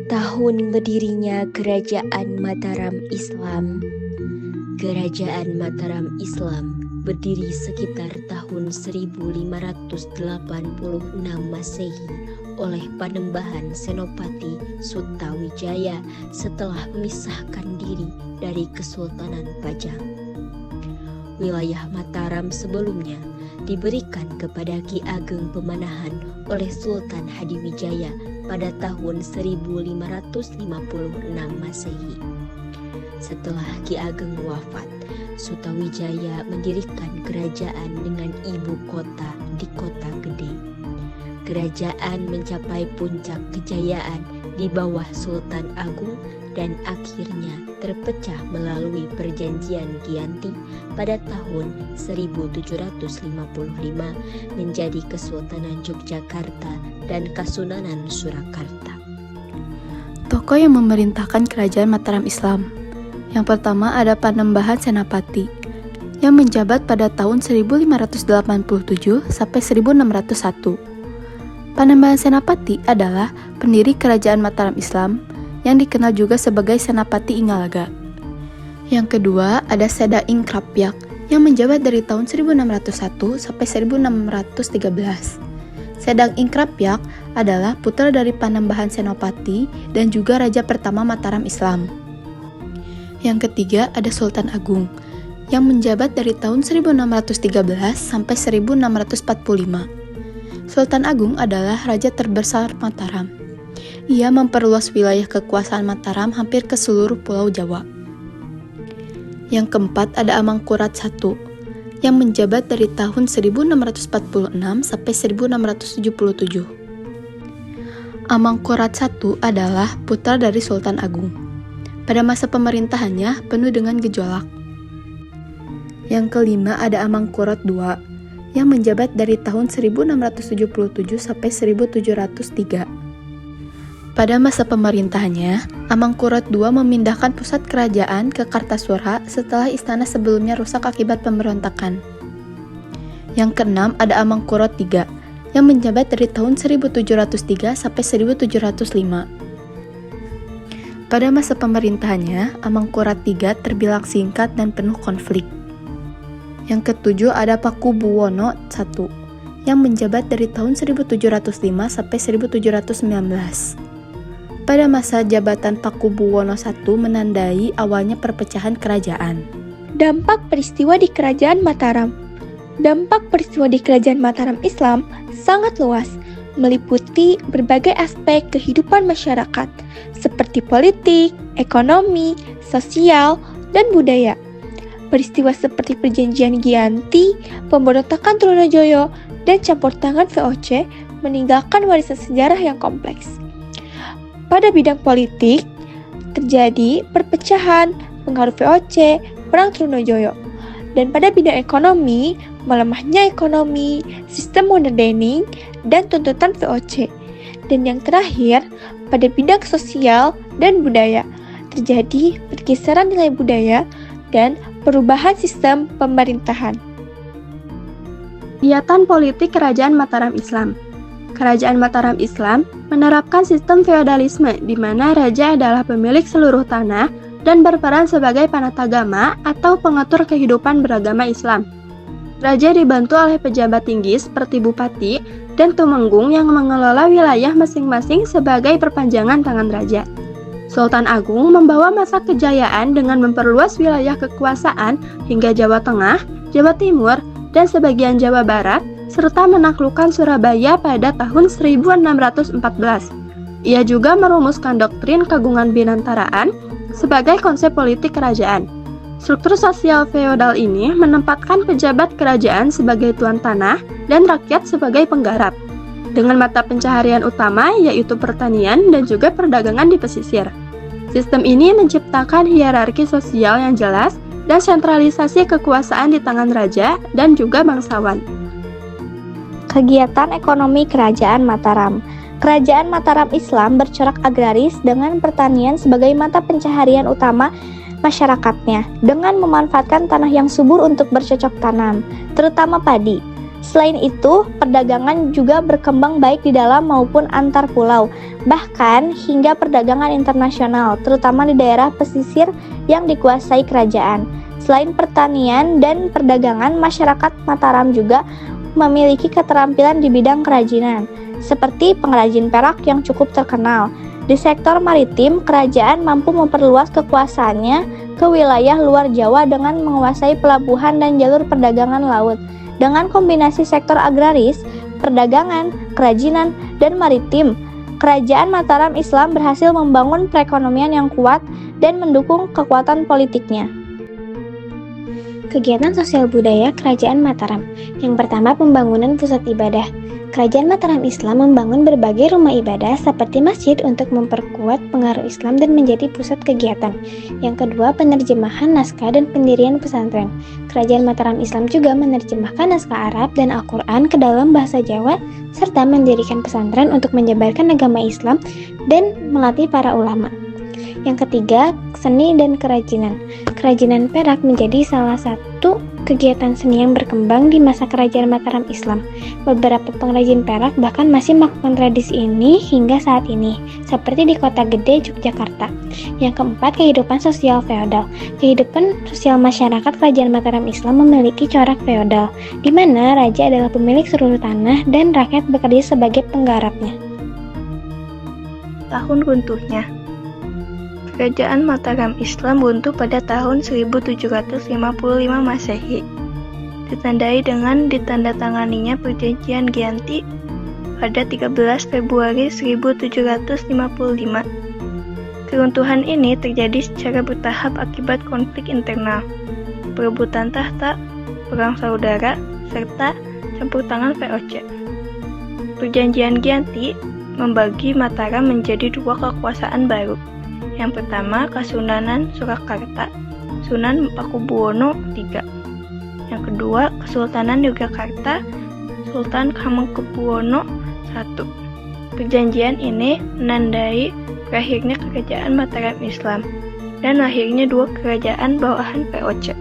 Tahun berdirinya Kerajaan Mataram Islam. Kerajaan Mataram Islam berdiri sekitar tahun 1586 Masehi oleh Panembahan Senopati Sutawijaya setelah memisahkan diri dari Kesultanan Pajang. Wilayah Mataram sebelumnya diberikan kepada Ki Ageng Pemanahan oleh Sultan Hadiwijaya pada tahun 1556 Masehi. Setelah Ki Ageng wafat, Sutawijaya mendirikan kerajaan dengan ibu kota di Kota Gede. Kerajaan mencapai puncak kejayaan di bawah Sultan Agung dan akhirnya terpecah melalui Perjanjian Giyanti pada tahun 1755 menjadi Kesultanan Yogyakarta dan Kasunanan Surakarta. Tokoh yang memerintahkan Kerajaan Mataram Islam. Yang pertama ada Panembahan Senapati yang menjabat pada tahun 1587 sampai 1601. Panembahan Senapati adalah pendiri Kerajaan Mataram Islam yang dikenal juga sebagai Senapati Ingalaga. Yang kedua ada Seda Ingkrapyak yang menjabat dari tahun 1601 sampai 1613. Sedang Ingkrapyak adalah putra dari Panembahan Senopati dan juga raja pertama Mataram Islam. Yang ketiga ada Sultan Agung yang menjabat dari tahun 1613 sampai 1645. Sultan Agung adalah raja terbesar Mataram. Ia memperluas wilayah kekuasaan Mataram hampir ke seluruh Pulau Jawa. Yang keempat ada Amangkurat I yang menjabat dari tahun 1646 sampai 1677. Amangkurat I adalah putra dari Sultan Agung. Pada masa pemerintahannya penuh dengan gejolak. Yang kelima ada Amangkurat II yang menjabat dari tahun 1677 sampai 1703. Pada masa pemerintahannya, Amangkurat II memindahkan pusat kerajaan ke Kartasura setelah istana sebelumnya rusak akibat pemberontakan. Yang keenam ada Amangkurat III yang menjabat dari tahun 1703 sampai 1705. Pada masa pemerintahannya, Amangkurat III terbilang singkat dan penuh konflik. Yang ketujuh ada Pakubuwono I yang menjabat dari tahun 1705 sampai 1719. Pada masa jabatan Pakubuwono I menandai awalnya perpecahan kerajaan. Dampak peristiwa di Kerajaan Mataram. Dampak peristiwa di Kerajaan Mataram Islam sangat luas, meliputi berbagai aspek kehidupan masyarakat, seperti politik, ekonomi, sosial, dan budaya. Peristiwa seperti Perjanjian Giyanti, pemberontakan Trunojoyo, dan campur tangan VOC meninggalkan warisan sejarah yang kompleks. Pada bidang politik, terjadi perpecahan, pengaruh VOC, perang Trunojoyo. Dan pada bidang ekonomi, melemahnya ekonomi, sistem moderning, dan tuntutan VOC. Dan yang terakhir, pada bidang sosial dan budaya, terjadi pergeseran nilai budaya dan perubahan sistem pemerintahan. Kegiatan politik Kerajaan Mataram Islam. Kerajaan Mataram Islam menerapkan sistem feodalisme di mana raja adalah pemilik seluruh tanah dan berperan sebagai panatagama atau pengatur kehidupan beragama Islam. Raja dibantu oleh pejabat tinggi seperti bupati dan tumenggung yang mengelola wilayah masing-masing sebagai perpanjangan tangan raja. Sultan Agung membawa masa kejayaan dengan memperluas wilayah kekuasaan hingga Jawa Tengah, Jawa Timur, dan sebagian Jawa Barat, serta menaklukkan Surabaya pada tahun 1614. Ia juga merumuskan doktrin kagungan binantaraan sebagai konsep politik kerajaan. Struktur sosial feodal ini menempatkan pejabat kerajaan sebagai tuan tanah dan rakyat sebagai penggarap, dengan mata pencaharian utama yaitu pertanian dan juga perdagangan di pesisir. Sistem ini menciptakan hierarki sosial yang jelas dan sentralisasi kekuasaan di tangan raja dan juga bangsawan. Kegiatan ekonomi Kerajaan Mataram. Kerajaan Mataram Islam bercorak agraris dengan pertanian sebagai mata pencaharian utama masyarakatnya dengan memanfaatkan tanah yang subur untuk bercocok tanam, terutama padi. Selain itu, perdagangan juga berkembang baik di dalam maupun antar pulau, bahkan hingga perdagangan internasional, terutama di daerah pesisir yang dikuasai kerajaan. Selain pertanian dan perdagangan, masyarakat Mataram juga memiliki keterampilan di bidang kerajinan, seperti pengrajin perak yang cukup terkenal. Di sektor maritim, kerajaan mampu memperluas kekuasaannya ke wilayah luar Jawa dengan menguasai pelabuhan dan jalur perdagangan laut. Dengan kombinasi sektor agraris, perdagangan, kerajinan, dan maritim, Kerajaan Mataram Islam berhasil membangun perekonomian yang kuat dan mendukung kekuatan politiknya. Kegiatan sosial budaya Kerajaan Mataram. Yang pertama, pembangunan pusat ibadah. Kerajaan Mataram Islam membangun berbagai rumah ibadah seperti masjid untuk memperkuat pengaruh Islam dan menjadi pusat kegiatan. Yang kedua, penerjemahan naskah dan pendirian pesantren. Kerajaan Mataram Islam juga menerjemahkan naskah Arab dan Al-Quran ke dalam bahasa Jawa serta mendirikan pesantren untuk menyebarkan agama Islam dan melatih para ulama. Yang ketiga, seni dan kerajinan. Kerajinan perak menjadi salah satu kegiatan seni yang berkembang di masa Kerajaan Mataram Islam. Beberapa pengrajin perak bahkan masih melakukan tradisi ini hingga saat ini, seperti di Kota Gede, Yogyakarta. Yang keempat, kehidupan sosial feodal. Kehidupan sosial masyarakat Kerajaan Mataram Islam memiliki corak feodal, di mana raja adalah pemilik seluruh tanah dan rakyat bekerja sebagai penggarapnya. Tahun runtuhnya. Kerajaan Mataram Islam runtuh pada tahun 1755 Masehi, ditandai dengan ditandatanganinya Perjanjian Giyanti pada 13 Februari 1755. Keruntuhan ini terjadi secara bertahap akibat konflik internal, perebutan tahta, perang saudara, serta campur tangan VOC. Perjanjian Giyanti membagi Mataram menjadi dua kekuasaan baru. Yang pertama, Kesunanan Surakarta, Sunan Pakubuwono III. Yang kedua, Kesultanan Yogyakarta, Sultan Hamengkubuwono I. Perjanjian ini menandai berakhirnya Kerajaan Mataram Islam dan lahirnya dua kerajaan bawahan VOC.